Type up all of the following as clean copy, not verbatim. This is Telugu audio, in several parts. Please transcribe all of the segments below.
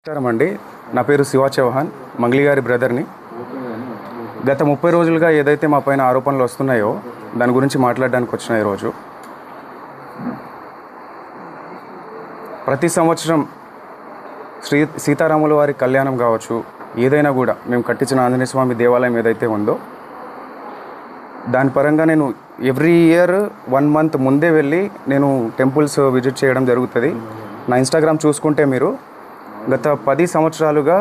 నమస్కారం అండి. నా పేరు శివ చౌహాన్, మంగ్లీ గారి బ్రదర్ని. గత 30 రోజులుగా ఏదైతే మా పైన ఆరోపణలు వస్తున్నాయో దాని గురించి మాట్లాడడానికి వచ్చిన ఈరోజు. ప్రతి సంవత్సరం సీతారాముల వారి కళ్యాణం కావచ్చు, ఏదైనా కూడా మేము కట్టించిన ఆంజనేయ స్వామి దేవాలయం ఏదైతే ఉందో దాని పరంగా నేను ఎవ్రీ ఇయర్ 1 మంత్ ముందే వెళ్ళి నేను టెంపుల్స్ విజిట్ చేయడం జరుగుతుంది. నా ఇన్స్టాగ్రామ్ చూసుకుంటే మీరు గత 10 సంవత్సరాలుగా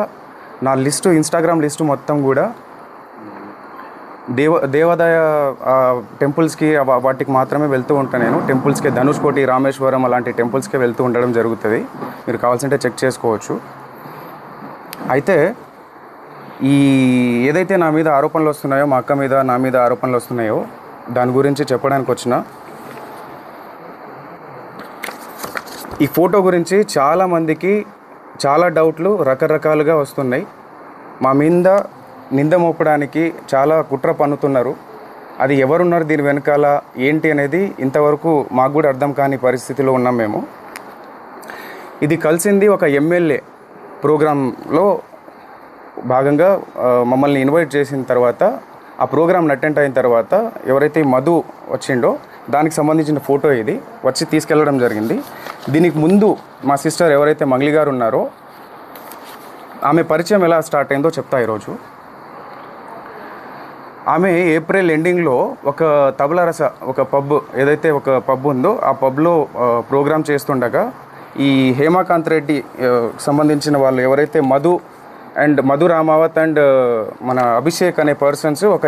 నా ఇన్స్టాగ్రామ్ లిస్టు మొత్తం కూడా దేవాదాయ టెంపుల్స్కి వాటికి మాత్రమే వెళ్తూ ఉంటాను. నేను టెంపుల్స్కి ధనుష్కోటి, రామేశ్వరం అలాంటి టెంపుల్స్కి వెళ్తూ ఉండడం జరుగుతుంది. మీరు కావాల్సింటే చెక్ చేసుకోవచ్చు. అయితే ఏదైతే నా మీద ఆరోపణలు వస్తున్నాయో, మా అక్క మీద నా మీద ఆరోపణలు వస్తున్నాయో దాని గురించి చెప్పడానికి వచ్చిన. ఈ ఫోటో గురించి చాలామందికి చాలా డౌట్లు రకరకాలుగా వస్తున్నాయి. మా మీద నింద మోపడానికి చాలా కుట్ర పన్నుతున్నారు. అది ఎవరున్నారు దీని వెనకాల ఏంటి అనేది ఇంతవరకు మాకు కూడా అర్థం కాని పరిస్థితిలో ఉన్నాం మేము. ఇది కలిసింది ఒక ఎమ్మెల్యే ప్రోగ్రాంలో భాగంగా మమ్మల్ని ఇన్వైట్ చేసిన తర్వాత, ఆ ప్రోగ్రామ్ని అటెండ్ అయిన తర్వాత ఎవరైతే మధు వచ్చిండో దానికి సంబంధించిన ఫోటో ఇది వచ్చి తీసుకెళ్ళడం జరిగింది. దీనికి ముందు మా సిస్టర్ ఎవరైతే మంగ్లీ గారు ఉన్నారో ఆమె పరిచయం ఎలా స్టార్ట్ అయిందో చెప్తా ఈరోజు. ఆమె ఏప్రిల్ ఎండింగ్లో ఒక తబలారస ఒక పబ్ ఉందో ఆ పబ్లో ప్రోగ్రామ్ చేస్తుండగా ఈ హేమాకాంత్ రెడ్డి సంబంధించిన వాళ్ళు ఎవరైతే మధు రామావత్ అండ్ మన అభిషేక్ అనే పర్సన్స్ ఒక